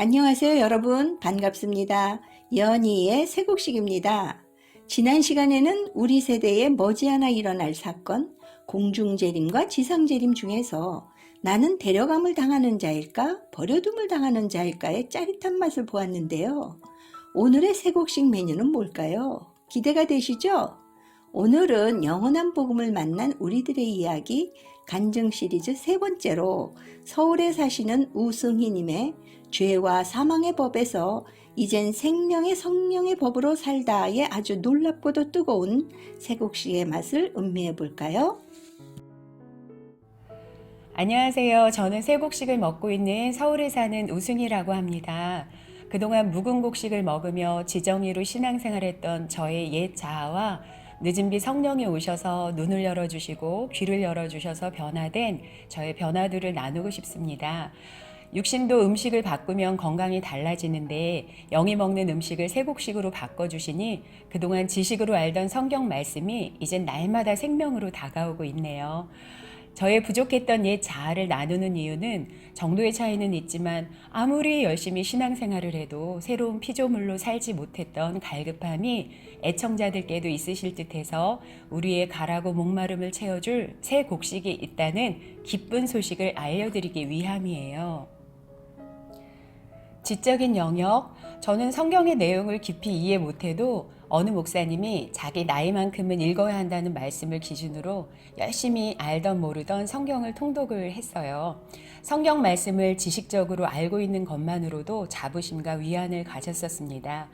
안녕하세요, 여러분. 반갑습니다. 연희의 새곡식입니다. 지난 시간에는 우리 세대에 머지않아 일어날 사건, 공중재림과 지상재림 중에서 나는 데려감을 당하는 자일까, 버려둠을 당하는 자일까의 짜릿한 맛을 보았는데요. 오늘의 새곡식 메뉴는 뭘까요? 기대가 되시죠? 오늘은 영원한 복음을 만난 우리들의 이야기 간증 시리즈 세 번째로 서울에 사시는 우승희님의 죄와 사망의 법에서 이젠 생명의 성령의 법으로 살다의 아주 놀랍고도 뜨거운 새곡식의 맛을 음미해 볼까요? 안녕하세요. 저는 새곡식을 먹고 있는 서울에 사는 우승이라고 합니다. 그동안 묵은 곡식을 먹으며 지정의로 신앙생활했던 저의 옛 자아와 늦은 비 성령이 오셔서 눈을 열어주시고 귀를 열어주셔서 변화된 저의 변화들을 나누고 싶습니다. 육신도 음식을 바꾸면 건강이 달라지는데 영이 먹는 음식을 새곡식으로 바꿔주시니 그동안 지식으로 알던 성경 말씀이 이젠 날마다 생명으로 다가오고 있네요. 저의 부족했던 옛 자아를 나누는 이유는 정도의 차이는 있지만 아무리 열심히 신앙생활을 해도 새로운 피조물로 살지 못했던 갈급함이 애청자들께도 있으실 듯해서 우리의 가라고 목마름을 채워줄 새 곡식이 있다는 기쁜 소식을 알려드리기 위함이에요. 지적인 영역, 저는 성경의 내용을 깊이 이해 못해도 어느 목사님이 자기 나이만큼은 읽어야 한다는 말씀을 기준으로 열심히 알던 모르던 성경을 통독을 했어요. 성경 말씀을 지식적으로 알고 있는 것만으로도 자부심과 위안을 가졌었습니다.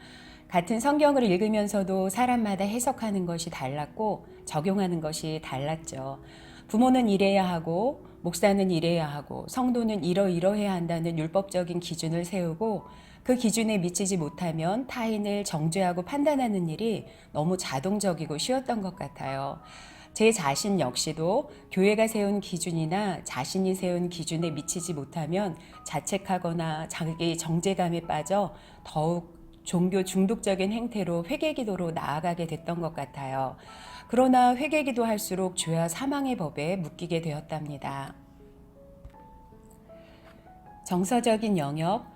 같은 성경을 읽으면서도 사람마다 해석하는 것이 달랐고 적용하는 것이 달랐죠. 부모는 이래야 하고 목사는 이래야 하고 성도는 이러이러해야 한다는 율법적인 기준을 세우고 그 기준에 미치지 못하면 타인을 정죄하고 판단하는 일이 너무 자동적이고 쉬웠던 것 같아요. 제 자신 역시도 교회가 세운 기준이나 자신이 세운 기준에 미치지 못하면 자책하거나 자기 정죄감에 빠져 더욱 종교 중독적인 행태로 회개기도로 나아가게 됐던 것 같아요. 그러나 회개기도 할수록 죄와 사망의 법에 묶이게 되었답니다. 정서적인 영역,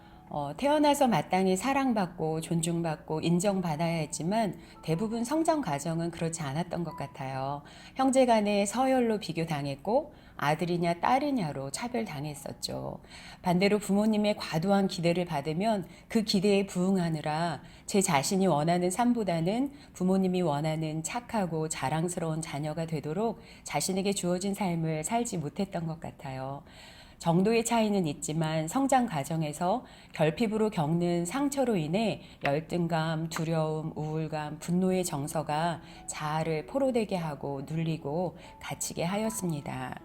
태어나서 마땅히 사랑받고 존중받고 인정받아야 했지만 대부분 성장 과정은 그렇지 않았던 것 같아요. 형제 간에 서열로 비교당했고 아들이냐 딸이냐로 차별당했었죠. 반대로 부모님의 과도한 기대를 받으면 그 기대에 부응하느라 제 자신이 원하는 삶보다는 부모님이 원하는 착하고 자랑스러운 자녀가 되도록 자신에게 주어진 삶을 살지 못했던 것 같아요. 정도의 차이는 있지만 성장 과정에서 결핍으로 겪는 상처로 인해 열등감, 두려움, 우울감, 분노의 정서가 자아를 포로되게 하고 눌리고 갇히게 하였습니다.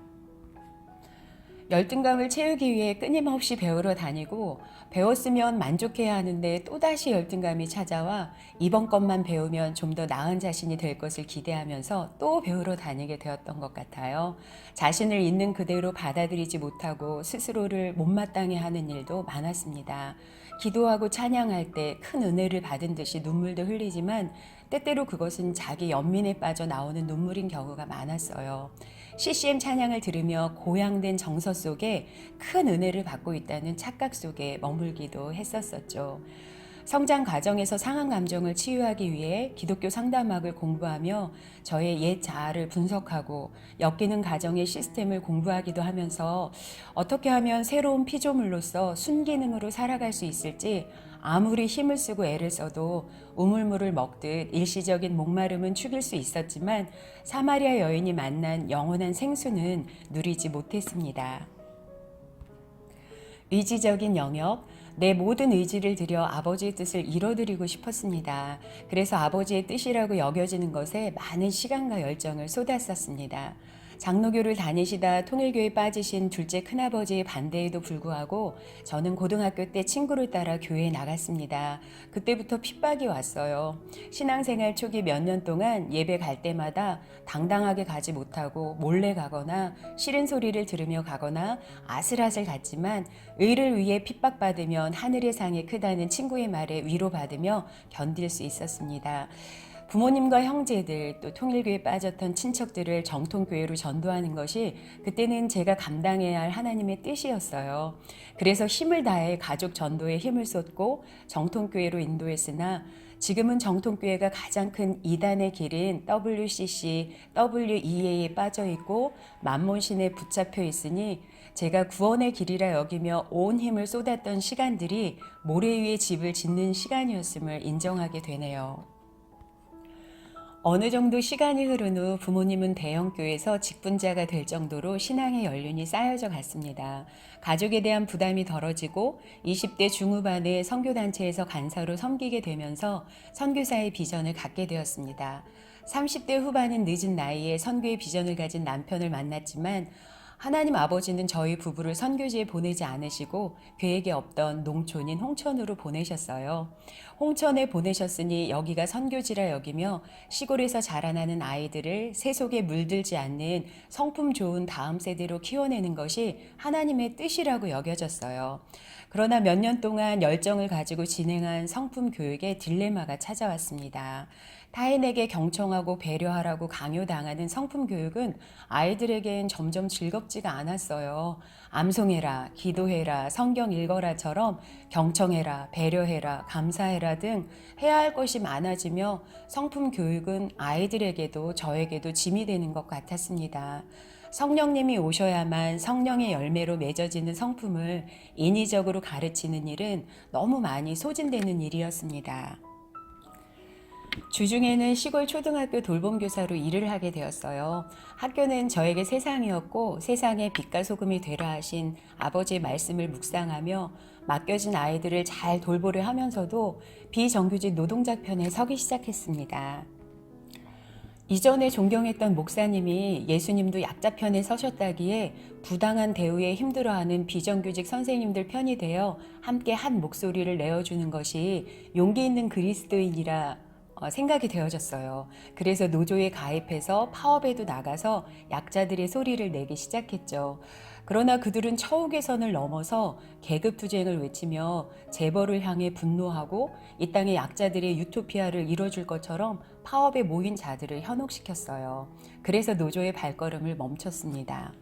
열등감을 채우기 위해 끊임없이 배우러 다니고 배웠으면 만족해야 하는데 또다시 열등감이 찾아와 이번 것만 배우면 좀 더 나은 자신이 될 것을 기대하면서 또 배우러 다니게 되었던 것 같아요. 자신을 있는 그대로 받아들이지 못하고 스스로를 못마땅해 하는 일도 많았습니다. 기도하고 찬양할 때 큰 은혜를 받은 듯이 눈물도 흘리지만 때때로 그것은 자기 연민에 빠져 나오는 눈물인 경우가 많았어요. CCM 찬양을 들으며 고양된 정서 속에 큰 은혜를 받고 있다는 착각 속에 머물기도 했었었죠. 성장 과정에서 상한 감정을 치유하기 위해 기독교 상담학을 공부하며 저의 옛 자아를 분석하고 엮이는 가정의 시스템을 공부하기도 하면서 어떻게 하면 새로운 피조물로서 순기능으로 살아갈 수 있을지 아무리 힘을 쓰고 애를 써도 우물물을 먹듯 일시적인 목마름은 죽일 수 있었지만 사마리아 여인이 만난 영원한 생수는 누리지 못했습니다. 의지적인 영역, 내 모든 의지를 들여 아버지의 뜻을 이뤄드리고 싶었습니다. 그래서 아버지의 뜻이라고 여겨지는 것에 많은 시간과 열정을 쏟았었습니다. 장로교를 다니시다 통일교에 빠지신 둘째 큰아버지의 반대에도 불구하고 저는 고등학교 때 친구를 따라 교회에 나갔습니다. 그때부터 핍박이 왔어요. 신앙생활 초기 몇 년 동안 예배 갈 때마다 당당하게 가지 못하고 몰래 가거나 싫은 소리를 들으며 가거나 아슬아슬 갔지만 의를 위해 핍박받으면 하늘의 상이 크다는 친구의 말에 위로받으며 견딜 수 있었습니다. 부모님과 형제들 또 통일교에 빠졌던 친척들을 정통교회로 전도하는 것이 그때는 제가 감당해야 할 하나님의 뜻이었어요. 그래서 힘을 다해 가족 전도에 힘을 쏟고 정통교회로 인도했으나 지금은 정통교회가 가장 큰 이단의 길인 WCC, WEA에 빠져 있고 만몬신에 붙잡혀 있으니 제가 구원의 길이라 여기며 온 힘을 쏟았던 시간들이 모래 위에 집을 짓는 시간이었음을 인정하게 되네요. 어느 정도 시간이 흐른 후 부모님은 대형교회에서 직분자가 될 정도로 신앙의 연륜이 쌓여져 갔습니다. 가족에 대한 부담이 덜어지고 20대 중후반에 선교단체에서 간사로 섬기게 되면서 선교사의 비전을 갖게 되었습니다. 30대 후반인 늦은 나이에 선교의 비전을 가진 남편을 만났지만 하나님 아버지는 저희 부부를 선교지에 보내지 않으시고 계획에 없던 농촌인 홍천으로 보내셨어요. 홍천에 보내셨으니 여기가 선교지라 여기며 시골에서 자라나는 아이들을 세속에 물들지 않는 성품 좋은 다음 세대로 키워내는 것이 하나님의 뜻이라고 여겨졌어요. 그러나 몇 년 동안 열정을 가지고 진행한 성품 교육에 딜레마가 찾아왔습니다. 타인에게 경청하고 배려하라고 강요당하는 성품 교육은 아이들에겐 점점 즐겁지가 않았어요. 암송해라, 기도해라, 성경 읽어라처럼 경청해라, 배려해라, 감사해라 등 해야 할 것이 많아지며 성품 교육은 아이들에게도 저에게도 짐이 되는 것 같았습니다. 성령님이 오셔야만 성령의 열매로 맺어지는 성품을 인위적으로 가르치는 일은 너무 많이 소진되는 일이었습니다. 주중에는 시골 초등학교 돌봄교사로 일을 하게 되었어요. 학교는 저에게 세상이었고 세상에 빛과 소금이 되라 하신 아버지의 말씀을 묵상하며 맡겨진 아이들을 잘 돌보려 하면서도 비정규직 노동자 편에 서기 시작했습니다. 이전에 존경했던 목사님이 예수님도 약자 편에 서셨다기에 부당한 대우에 힘들어하는 비정규직 선생님들 편이 되어 함께 한 목소리를 내어주는 것이 용기 있는 그리스도인이라 생각이 되어졌어요. 그래서 노조에 가입해서 파업에도 나가서 약자들의 소리를 내기 시작했죠. 그러나 그들은 처우개선을 넘어서 계급투쟁을 외치며 재벌을 향해 분노하고 이 땅의 약자들의 유토피아를 이뤄줄 것처럼 파업에 모인 자들을 현혹시켰어요. 그래서 노조의 발걸음을 멈췄습니다.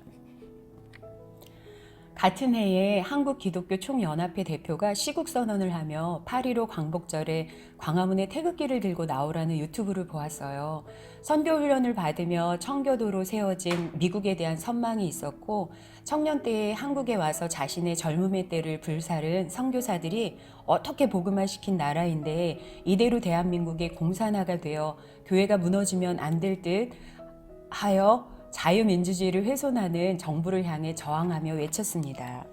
같은 해에 한국기독교 총연합회 대표가 시국선언을 하며 8.15 광복절에 광화문에 태극기를 들고 나오라는 유튜브를 보았어요. 선교훈련을 받으며 청교도로 세워진 미국에 대한 선망이 있었고 청년 때에 한국에 와서 자신의 젊음의 때를 불살은 선교사들이 어떻게 복음화시킨 나라인데 이대로 대한민국의 공산화가 되어 교회가 무너지면 안 될 듯 하여 자유민주주의를 훼손하는 정부를 향해 저항하며 외쳤습니다.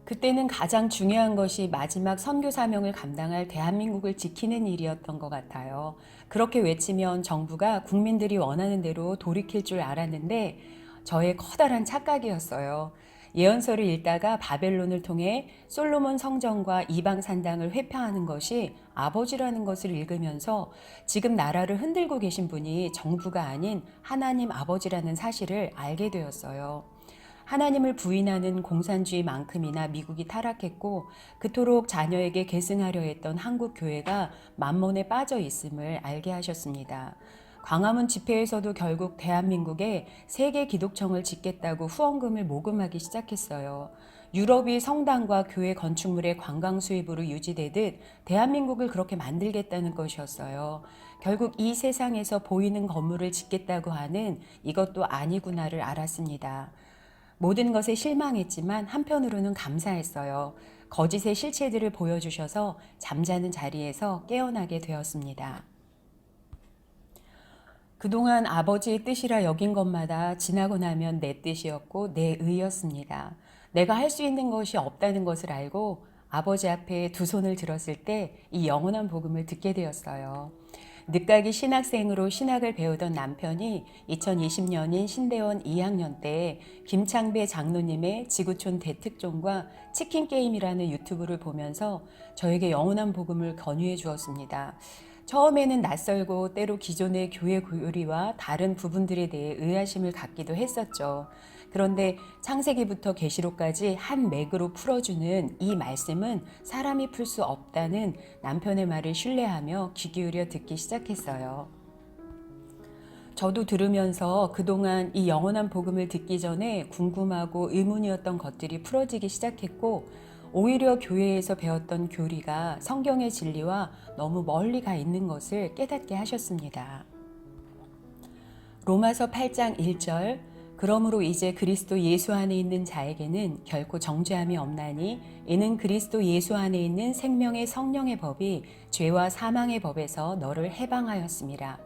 그때는 가장 중요한 것이 마지막 선교 사명을 감당할 대한민국을 지키는 일이었던 것 같아요. 그렇게 외치면 정부가 국민들이 원하는 대로 돌이킬 줄 알았는데 저의 커다란 착각이었어요. 예언서를 읽다가 바벨론을 통해 솔로몬 성전과 이방 산당을 회파하는 것이 아버지라는 것을 읽으면서 지금 나라를 흔들고 계신 분이 정부가 아닌 하나님 아버지라는 사실을 알게 되었어요. 하나님을 부인하는 공산주의만큼이나 미국이 타락했고 그토록 자녀에게 계승하려 했던 한국 교회가 만몬에 빠져 있음을 알게 하셨습니다. 광화문 집회에서도 결국 대한민국에 세계 기독청을 짓겠다고 후원금을 모금하기 시작했어요. 유럽이 성당과 교회 건축물의 관광 수입으로 유지되듯 대한민국을 그렇게 만들겠다는 것이었어요. 결국 이 세상에서 보이는 건물을 짓겠다고 하는 이것도 아니구나를 알았습니다. 모든 것에 실망했지만 한편으로는 감사했어요. 거짓의 실체들을 보여주셔서 잠자는 자리에서 깨어나게 되었습니다. 그동안 아버지의 뜻이라 여긴 것마다 지나고 나면 내 뜻이었고 내 의였습니다. 내가 할 수 있는 것이 없다는 것을 알고 아버지 앞에 두 손을 들었을 때 이 영원한 복음을 듣게 되었어요. 늦가기 신학생으로 신학을 배우던 남편이 2020년인 신대원 2학년 때 김창배 장로님의 지구촌 대특종과 치킨게임이라는 유튜브를 보면서 저에게 영원한 복음을 권유해 주었습니다. 처음에는 낯설고 때로 기존의 교회 교리와 다른 부분들에 대해 의아심을 갖기도 했었죠. 그런데 창세기부터 계시록까지 한 맥으로 풀어주는 이 말씀은 사람이 풀 수 없다는 남편의 말을 신뢰하며 귀 기울여 듣기 시작했어요. 저도 들으면서 그동안 이 영원한 복음을 듣기 전에 궁금하고 의문이었던 것들이 풀어지기 시작했고, 오히려 교회에서 배웠던 교리가 성경의 진리와 너무 멀리 가 있는 것을 깨닫게 하셨습니다. 로마서 8장 1절, 그러므로 이제 그리스도 예수 안에 있는 자에게는 결코 정죄함이 없나니 이는 그리스도 예수 안에 있는 생명의 성령의 법이 죄와 사망의 법에서 너를 해방하였습니다.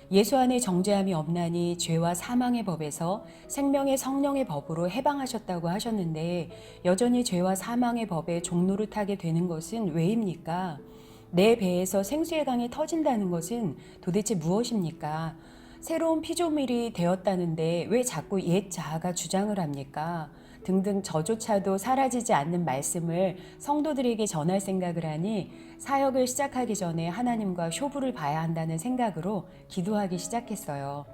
예수 안에 정죄함이 없나니 죄와 사망의 법에서 생명의 성령의 법으로 해방하셨다고 하셨는데, 여전히 죄와 사망의 법에 종노릇하게 되는 것은 왜입니까? 내 배에서 생수의 강이 터진다는 것은 도대체 무엇입니까? 새로운 피조물이 되었다는데 왜 자꾸 옛 자아가 주장을 합니까? 등등 저조차도 사라지지 않는 말씀을 성도들에게 전할 생각을 하니 사역을 시작하기 전에 하나님과 쇼부를 봐야 한다는 생각으로 기도하기 시작했어요.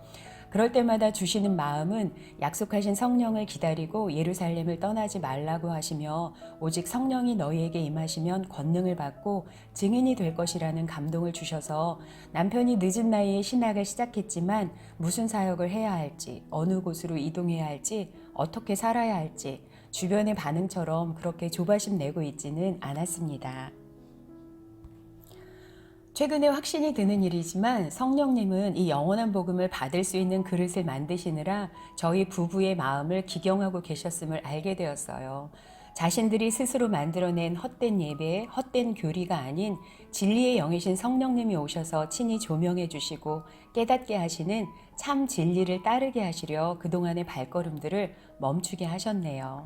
그럴 때마다 주시는 마음은 약속하신 성령을 기다리고 예루살렘을 떠나지 말라고 하시며 오직 성령이 너희에게 임하시면 권능을 받고 증인이 될 것이라는 감동을 주셔서 남편이 늦은 나이에 신학을 시작했지만 무슨 사역을 해야 할지, 어느 곳으로 이동해야 할지, 어떻게 살아야 할지 주변의 반응처럼 그렇게 조바심 내고 있지는 않았습니다. 최근에 확신이 드는 일이지만 성령님은 이 영원한 복음을 받을 수 있는 그릇을 만드시느라 저희 부부의 마음을 기경하고 계셨음을 알게 되었어요. 자신들이 스스로 만들어낸 헛된 예배, 헛된 교리가 아닌 진리의 영이신 성령님이 오셔서 친히 조명해 주시고 깨닫게 하시는 참 진리를 따르게 하시려 그동안의 발걸음들을 멈추게 하셨네요.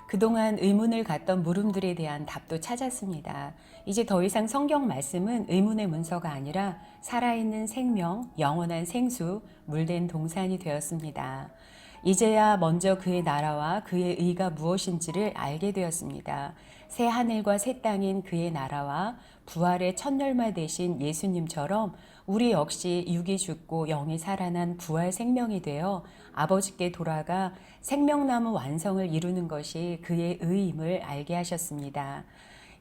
그동안 의문을 갖던 물음들에 대한 답도 찾았습니다. 이제 더 이상 성경 말씀은 의문의 문서가 아니라 살아있는 생명, 영원한 생수, 물된 동산이 되었습니다. 이제야 먼저 그의 나라와 그의 의가 무엇인지를 알게 되었습니다. 새 하늘과 새 땅인 그의 나라와 부활의 첫 열마 되신 예수님처럼 우리 역시 육이 죽고 영이 살아난 부활 생명이 되어 아버지께 돌아가 생명나무 완성을 이루는 것이 그의 의임을 알게 하셨습니다.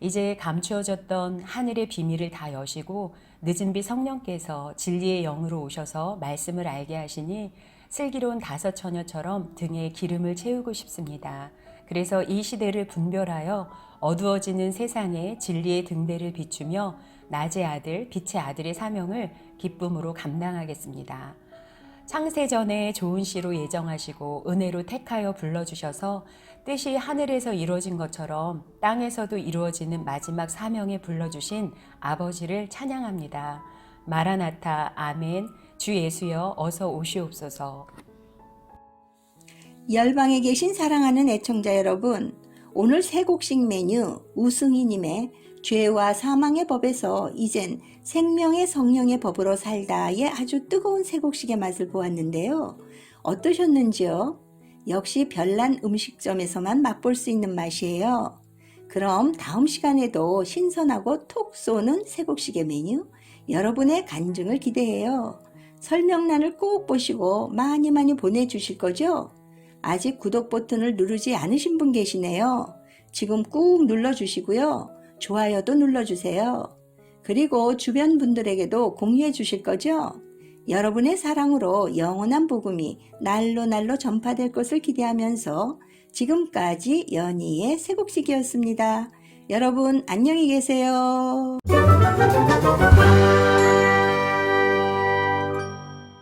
이제 감추어졌던 하늘의 비밀을 다 여시고 늦은 비 성령께서 진리의 영으로 오셔서 말씀을 알게 하시니 슬기로운 다섯 처녀처럼 등에 기름을 채우고 싶습니다. 그래서 이 시대를 분별하여 어두워지는 세상에 진리의 등대를 비추며 낮의 아들, 빛의 아들의 사명을 기쁨으로 감당하겠습니다. 창세전에 좋은 씨로 예정하시고 은혜로 택하여 불러주셔서 뜻이 하늘에서 이루어진 것처럼 땅에서도 이루어지는 마지막 사명에 불러주신 아버지를 찬양합니다. 마라나타, 아멘, 주 예수여 어서 오시옵소서. 열방에 계신 사랑하는 애청자 여러분, 오늘 세 곡식 메뉴 우승희님의 죄와 사망의 법에서 이젠 생명의 성령의 법으로 살다의 아주 뜨거운 세 곡식의 맛을 보았는데요. 어떠셨는지요? 역시 별난 음식점에서만 맛볼 수 있는 맛이에요. 그럼 다음 시간에도 신선하고 톡 쏘는 세 곡식의 메뉴 여러분의 간증을 기대해요. 설명란을 꼭 보시고 많이 보내주실 거죠? 아직 구독 버튼을 누르지 않으신 분 계시네요. 지금 꾹 눌러주시고요. 좋아요도 눌러주세요. 그리고 주변 분들에게도 공유해 주실 거죠? 여러분의 사랑으로 영원한 복음이 날로 전파될 것을 기대하면서 지금까지 연희의 새곡식이었습니다. 여러분 안녕히 계세요.